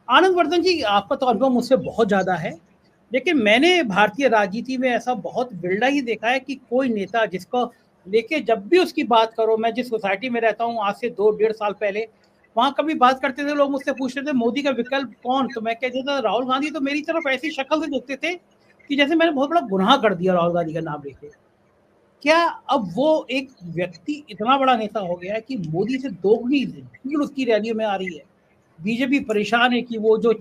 आनंद वर्धन जी, आपका तो अनुभव मुझसे बहुत ज्यादा है, लेकिन मैंने भारतीय राजनीति में ऐसा बहुत बिरला ही देखा है कि कोई नेता जिसको लेके जब भी उसकी बात करो, मैं जिस सोसाइटी में रहता हूँ आज से 2 डेढ़ साल पहले, वहां कभी बात करते थे लोग मुझसे पूछते थे मोदी का विकल्प कौन, तो मैं कहता था राहुल गांधी। तो मेरी तरफ ऐसी शक्ल से देखते थे कि जैसे मैंने बहुत बड़ा गुनाह कर दिया राहुल गांधी का नाम लेके। क्या अब वो एक व्यक्ति इतना बड़ा नेता हो गया है कि मोदी से दोगुनी भीड़ उसकी रैलियों में आ रही है। बीजेपी परेशान है कि वो जो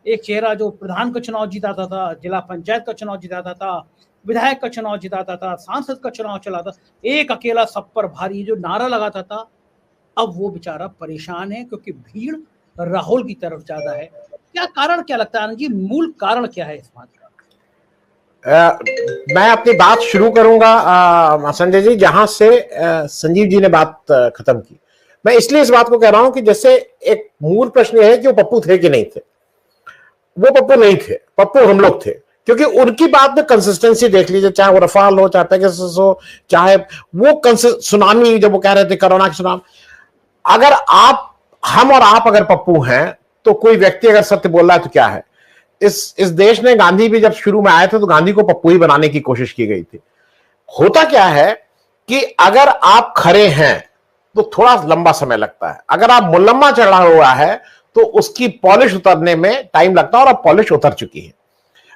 एक चेहरा जो प्रधान का चुनाव जिताता था, जिला पंचायत का चुनाव जिताता था, विधायक का चुनाव जिताता था, सांसद का चुनाव चलाता, एक अकेला सब पर भारी जो नारा लगाता था, अब वो बेचारा परेशान है क्योंकि भीड़ राहुल की तरफ ज्यादा है। क्या कारण, क्या लगता है आनंद जी, मूल कारण क्या है इस बात का? मैं अपनी बात शुरू करूंगा संजय जी जहां से संजीव जी ने बात खत्म की। मैं इसलिए इस बात को कह रहा हूं कि जैसे एक मूल प्रश्न यह है कि वो पप्पू थे कि नहीं थे। वो पप्पू नहीं थे, पप्पू हम लोग थे, क्योंकि उनकी बात में कंसिस्टेंसी देख लीजिए, चाहे वो रफाल हो, चाहे पेगासस हो, चाहे वो सुनामी, जब वो कह रहे थे कोरोना की सुनामी। अगर हम और आप अगर पप्पू हैं तो कोई व्यक्ति अगर सत्य बोल रहा है तो क्या है। इस देश ने, गांधी भी जब शुरू में आए थे तो गांधी को पप्पू ही बनाने की कोशिश की गई थी। होता क्या है कि अगर आप खरे हैं तो थोड़ा लंबा समय लगता है, अगर आप मुलम्मा चढ़ा हुआ है तो उसकी पॉलिश उतरने में टाइम लगता है, और अब पॉलिश उतर चुकी है।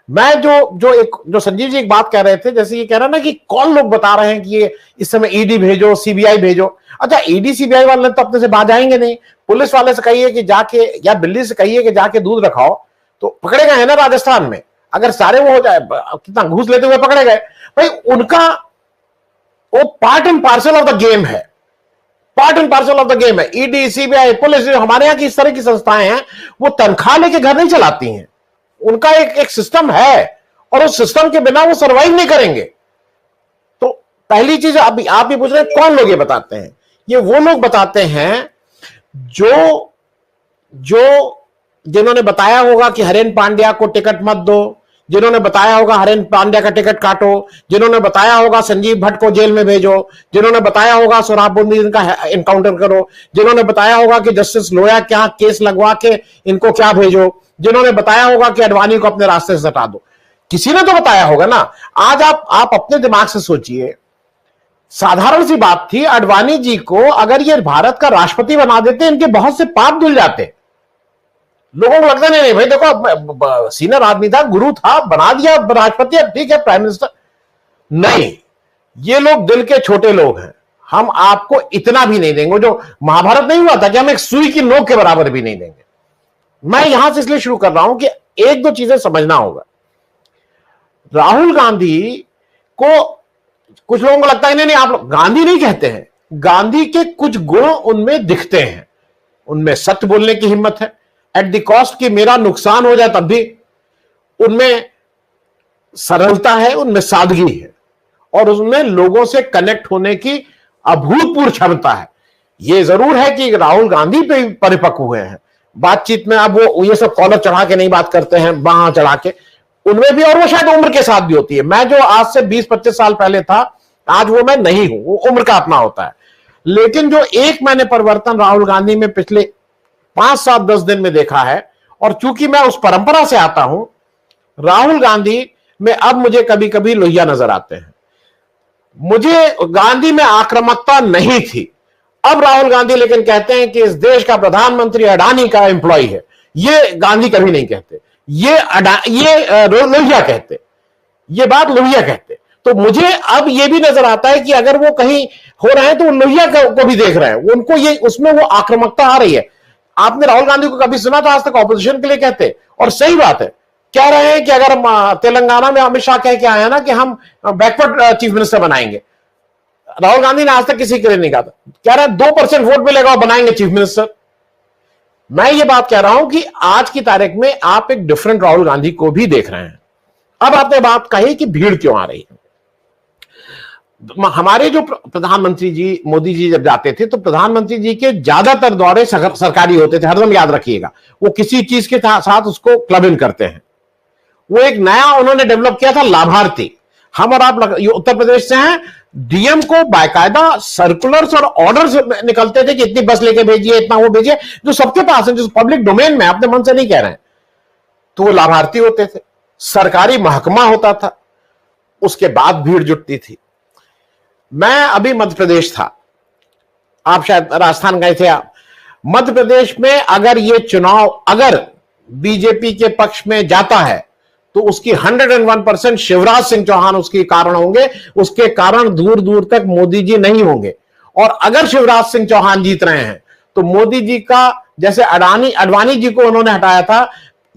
मैं जो संजीव जी एक बात कह रहे थे, जैसे ये कह रहा ना कि कौन लोग बता रहे हैं कि ये इस समय ईडी भेजो, सीबीआई भेजो। अच्छा, ईडी सीबीआई वाले तो अपने से बाहर जाएंगे नहीं। पुलिस वाले से कहिए कि जाके, या दिल्ली से कहिए कि जाके दूध रखाओ, तो पकड़े गए हैं ना राजस्थान में। अगर सारे वो हो जाए, कितना घूस लेते हुए पकड़े गए, भाई उनका वो part and parcel of the game है, part and parcel of the game है। ईडी, सीबीआई, पुलिस, हमारे यहां की इस तरह की संस्थाएं हैं, वो तनख्वाह लेके घर नहीं चलाती हैं। उनका एक सिस्टम है, और उस सिस्टम के बिना वो सर्वाइव नहीं करेंगे। तो पहली चीज आप भी पूछ रहे हैं कौन लोग ये बताते हैं। ये वो लोग बताते हैं जिन्होंने बताया होगा कि हरेन पांड्या को टिकट मत दो, जिन्होंने बताया होगा हरेन पांड्या का टिकट काटो, जिन्होंने बताया होगा संजीव भट्ट को जेल में भेजो, जिन्होंने बताया होगा सोहराबुद्दीन का एनकाउंटर करो, जिन्होंने बताया होगा कि जस्टिस लोया क्या केस लगवा के इनको क्या भेजो, जिन्होंने बताया होगा कि अडवाणी को अपने रास्ते से हटा दो। किसी ने तो बताया होगा ना। आज आप अपने दिमाग से सोचिए, साधारण सी बात थी, अडवाणी जी को अगर ये भारत का राष्ट्रपति बना देते, इनके बहुत से पाप धुल जाते। लोगों को लगता नहीं भाई देखो सीनियर आदमी था, गुरु था, बना दिया राष्ट्रपति, अब ठीक है प्राइम मिनिस्टर। नहीं, ये लोग दिल के छोटे लोग हैं। हम आपको इतना भी नहीं देंगे, जो महाभारत नहीं हुआ था कि हम एक सुई की नोक के बराबर भी नहीं देंगे। मैं यहां से इसलिए शुरू कर रहा हूं कि एक दो चीजें समझना होगा। राहुल गांधी को कुछ लोगों को लगता है नहीं आप गांधी नहीं कहते हैं, गांधी के कुछ गुण उनमें दिखते हैं। उनमें सत्य बोलने की हिम्मत है, एट द कॉस्ट कि मेरा नुकसान हो जाए तब भी। उनमें सरलता है, उनमें सादगी है, और उसमें लोगों से कनेक्ट होने की अभूतपूर्व क्षमता है। यह जरूर है कि राहुल गांधी पे परिपक्व हुए हैं बातचीत में। अब वो ये सब कॉलर चढ़ा के नहीं बात करते हैं, वहां चढ़ा के, उनमें भी, और वो शायद उम्र के साथ भी होती है। मैं जो आज से 20-25 साल पहले था, आज वो मैं नहीं हूं, वो उम्र का अपना होता है। लेकिन जो एक मैंने परिवर्तन राहुल गांधी में पिछले 5-7-10 दिन में देखा है, और चूंकि मैं उस परंपरा से आता हूं, राहुल गांधी में अब मुझे कभी कभी लोहिया नजर आते हैं। मुझे गांधी में आक्रामकता नहीं थी। अब राहुल गांधी लेकिन कहते हैं कि इस देश का प्रधानमंत्री अडानी का एम्प्लॉय है। ये गांधी कभी नहीं कहते, ये लोहिया कहते, ये बात लोहिया कहते। तो मुझे अब ये भी नजर आता है कि अगर वो कहीं हो रहे हैं तो लोहिया को भी देख रहे हैं, उनको ये उसमें वो आक्रामकता आ रही है। आपने राहुल गांधी को कभी सुना था आज तक ऑपोजिशन के लिए कहते? और सही बात है, कह रहे हैं कि अगर तेलंगाना में अमित शाह कह के आए हैं ना कि हम बैकवर्ड चीफ मिनिस्टर बनाएंगे, राहुल गांधी ने आज तक किसी के लिए नहीं कहा था। कह रहे हैं 2% वोट मिलेगा और बनाएंगे चीफ मिनिस्टर। मैं ये बात कह रहा हूं कि आज की तारीख में आप एक डिफरेंट राहुल गांधी को भी देख रहे हैं। अब आपने बात कही कि भीड़ क्यों आ रही है। हमारे जो प्रधानमंत्री जी मोदी जी जब जाते थे तो प्रधानमंत्री जी के ज्यादातर दौरे सरकारी होते थे, हरदम याद रखिएगा। वो किसी चीज के साथ उसको क्लब इन करते हैं। वो एक नया उन्होंने डेवलप किया था लाभार्थी। हम और आप उत्तर प्रदेश से हैं, डीएम को बाकायदा सर्कुलर्स और ऑर्डर्स निकलते थे कि इतनी बस लेके भेजिए, इतना वो भेजिए, जो सबके पास है, जो पब्लिक डोमेन में, अपने मन से नहीं कह रहे हैं। तो वो लाभार्थी होते थे, सरकारी महकमा होता था, उसके बाद भीड़ जुटती थी। मैं अभी मध्य प्रदेश था, आप शायद राजस्थान गए थे आप। मध्य प्रदेश में अगर ये चुनाव अगर बीजेपी के पक्ष में जाता है तो उसकी 101% शिवराज सिंह चौहान उसके कारण होंगे, उसके कारण दूर दूर तक मोदी जी नहीं होंगे। और अगर शिवराज सिंह चौहान जीत रहे हैं तो मोदी जी का, जैसे अडवाणी जी को उन्होंने हटाया था,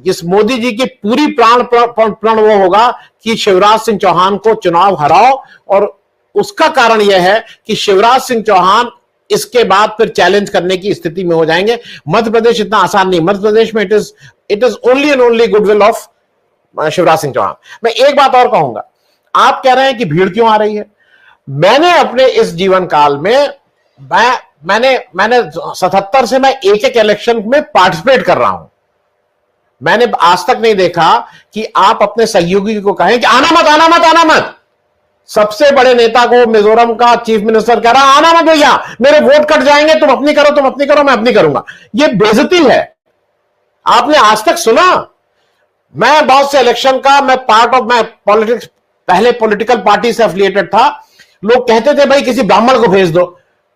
इस मोदी जी की पूरी प्रण वो होगा कि शिवराज सिंह चौहान को चुनाव हराओ। और उसका कारण यह है कि शिवराज सिंह चौहान इसके बाद फिर चैलेंज करने की स्थिति में हो जाएंगे। मध्य प्रदेश इतना आसान नहीं, मध्य प्रदेश में it is only and only goodwill of Shivraj Singh Chouhan. मैं एक बात और कहूंगा, आप कह रहे हैं कि भीड़ क्यों आ रही है। मैंने अपने इस जीवन काल में मैंने 77 से मैं एक इलेक्शन में पार्टिसिपेट कर रहा हूं। मैंने आज तक नहीं देखा कि आप अपने सहयोगी को कहें कि आना मत आना मत आना मत। सबसे बड़े नेता को मिजोरम का चीफ मिनिस्टर कह रहा, आना मत भैया, मेरे वोट कट जाएंगे, तुम अपनी करो, तुम अपनी करो, मैं अपनी करूंगा। यह बेइज्जती है। आपने आज तक सुना? मैं बहुत से इलेक्शन का मैं पॉलिटिक्स, पहले पॉलिटिकल पार्टी से एफिलिएटेड था। लोग कहते थे भाई किसी ब्राह्मण को भेज दो,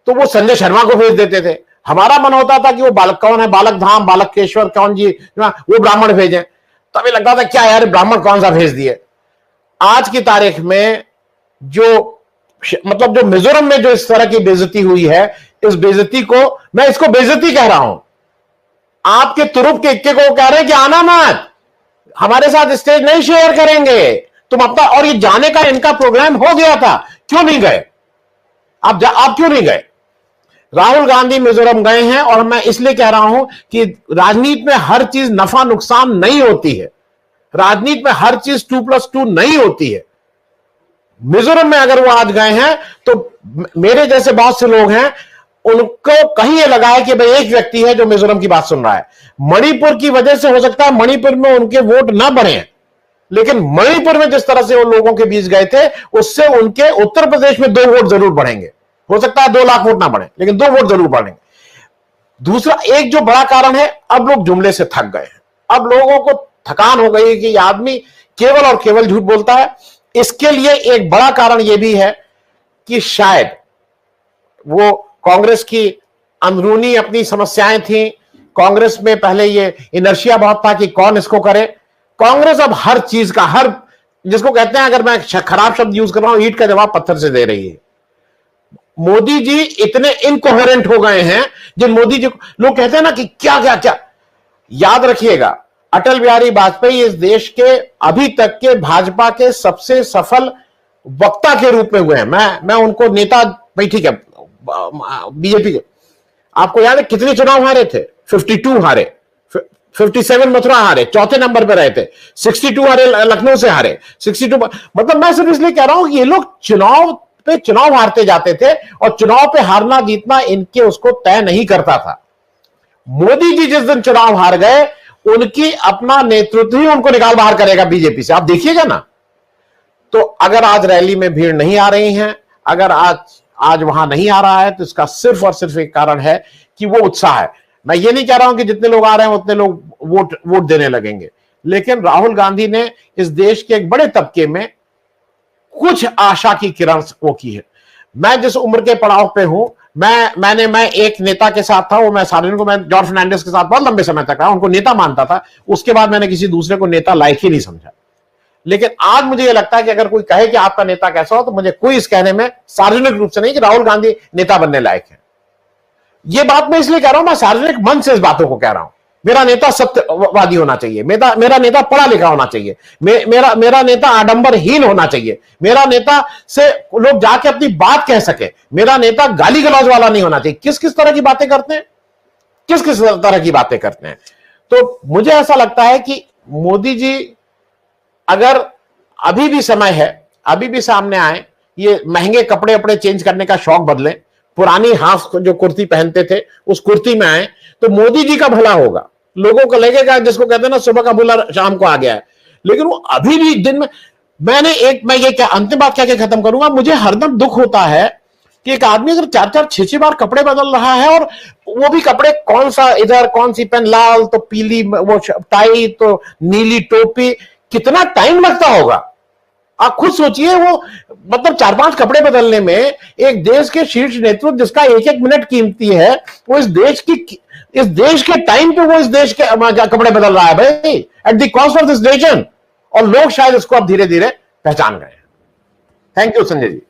तो वो संजय शर्मा को भेज देते थे। हमारा मन होता था कि वो बालक कौन है, बालक धाम, बालक केश्वर कौन जी, वो ब्राह्मण भेजें। तभी लगता था क्या यार ब्राह्मण कौन सा भेज दिए। आज की तारीख में जो मिजोरम में जो इस तरह की बेइज्जती हुई है, इस बेइज्जती को मैं इसको बेइज्जती कह रहा हूं। आपके तुरुप के इक्के को कह रहे हैं कि आना मत, हमारे साथ स्टेज नहीं शेयर करेंगे तुम अपना। और ये जाने का इनका प्रोग्राम हो गया था, क्यों नहीं गए आप क्यों नहीं गए? राहुल गांधी मिजोरम गए हैं। और मैं इसलिए कह रहा हूं कि राजनीति में हर चीज नफा नुकसान नहीं होती है, राजनीति में हर चीज 2+2 नहीं होती है। मिजोरम में अगर वो आज गए हैं तो मेरे जैसे बहुत से लोग हैं, उनको कहीं ये लगा है कि भाई एक व्यक्ति है जो मिजोरम की बात सुन रहा है। मणिपुर की वजह से हो सकता है मणिपुर में उनके वोट ना बढ़े, लेकिन मणिपुर में जिस तरह से वो लोगों के बीच गए थे, उससे उनके उत्तर प्रदेश में 2 वोट जरूर बढ़ेंगे। हो सकता है 2 लाख वोट ना बढ़े, लेकिन 2 वोट जरूर बढ़ेंगे। दूसरा एक जो बड़ा कारण है, अब लोग जुमले से थक गए हैं। अब लोगों को थकान हो गई है कि आदमी केवल और केवल झूठ बोलता है। इसके लिए एक बड़ा कारण यह भी है कि शायद वो कांग्रेस की अंदरूनी अपनी समस्याएं थी। कांग्रेस में पहले ये इनर्शिया बहुत था कि कौन इसको करे। कांग्रेस अब हर चीज का, हर जिसको कहते हैं, अगर मैं खराब शब्द यूज कर रहा हूं, ईंट का जवाब पत्थर से दे रही है। मोदी जी इतने इनकोहेरेंट हो गए हैं, जिन मोदी जी लोग कहते हैं ना कि क्या क्या क्या। याद रखिएगा, अटल बिहारी वाजपेयी इस देश के अभी तक के भाजपा के सबसे सफल वक्ता के रूप में हुए हैं। मैं उनको नेता, भाई ठीक है, बीजेपी के, आपको याद है कितने चुनाव हारे थे? 52 हारे, 57 मथुरा हारे, चौथे नंबर पे रहे थे। 62 हारे लखनऊ से हारे, 62। मतलब मैं सिर्फ इसलिए कह रहा हूं कि ये लोग चुनाव पे चुनाव हारते जाते थे, और चुनाव पे हारना जीतना इनके उसको तय नहीं करता था। मोदी जी जिस दिन चुनाव हार गए, उनकी अपना नेतृत्व ही उनको निकाल बाहर करेगा बीजेपी से, आप देखिएगा ना। तो अगर आज रैली में भीड़ नहीं आ रही है, अगर आज वहां नहीं आ रहा है, तो इसका सिर्फ और सिर्फ एक कारण है कि वो उत्साह है। मैं ये नहीं कह रहा हूं कि जितने लोग आ रहे हैं उतने लोग वोट देने लगेंगे, लेकिन राहुल गांधी ने इस देश के एक बड़े तबके में कुछ आशा की किरण वो की है। मैं जिस उम्र के पड़ाव पे हूं, मैं एक नेता के साथ था, वो मैं जॉर्ज फर्नांडिस के साथ बहुत लंबे समय तक रहा, उनको नेता मानता था। उसके बाद मैंने किसी दूसरे को नेता लायक ही नहीं समझा। लेकिन आज मुझे यह लगता है कि अगर कोई कहे कि आपका नेता कैसा हो, तो मुझे कोई इस कहने में सार्वजनिक रूप से नहीं कि राहुल गांधी नेता बनने लायक है। यह बात मैं इसलिए कह रहा हूं, मैं सार्वजनिक मन से इस बातों को कह रहा हूं। मेरा नेता सत्यवादी होना चाहिए, मेरा नेता पढ़ा लिखा होना चाहिए, मेरा नेता आडंबरहीन होना चाहिए, मेरा नेता से लोग जाके अपनी बात कह सके, मेरा नेता गाली गलौज वाला नहीं होना चाहिए। किस किस तरह की बातें करते हैं, किस किस तरह की बातें करते हैं। तो मुझे ऐसा लगता है कि मोदी जी अगर अभी भी समय है, अभी भी सामने आए, ये महंगे कपड़े अपने चेंज करने का शौक बदले, पुरानी हाफ जो कुर्ती पहनते थे उस कुर्ती में आए, तो मोदी जी का भला होगा। लोगों को लगेगा, जिसको कहते हैं ना सुबह का बुला शाम को आ गया है। लेकिन वो अभी भी दिन में मैं ये क्या अंतिम बात क्या खत्म करूंगा, मुझे हरदम दुख होता है कि एक आदमी अगर 4-4 6-6 बार कपड़े बदल रहा है, और वो भी कपड़े कौन सा इधर कौन सी पेन, लाल तो पीली वो टाई तो नीली टोपी, कितना टाइम लगता होगा आप खुद सोचिए। वो मतलब 4-5 कपड़े बदलने में एक देश के शीर्ष नेतृत्व जिसका एक एक मिनट कीमती है, वो इस देश के टाइम पे वो इस देश के कपड़े बदल रहा है भाई, at the cost of this nation. और लोग शायद इसको अब धीरे धीरे पहचान गए। Thank you Sanjay ji.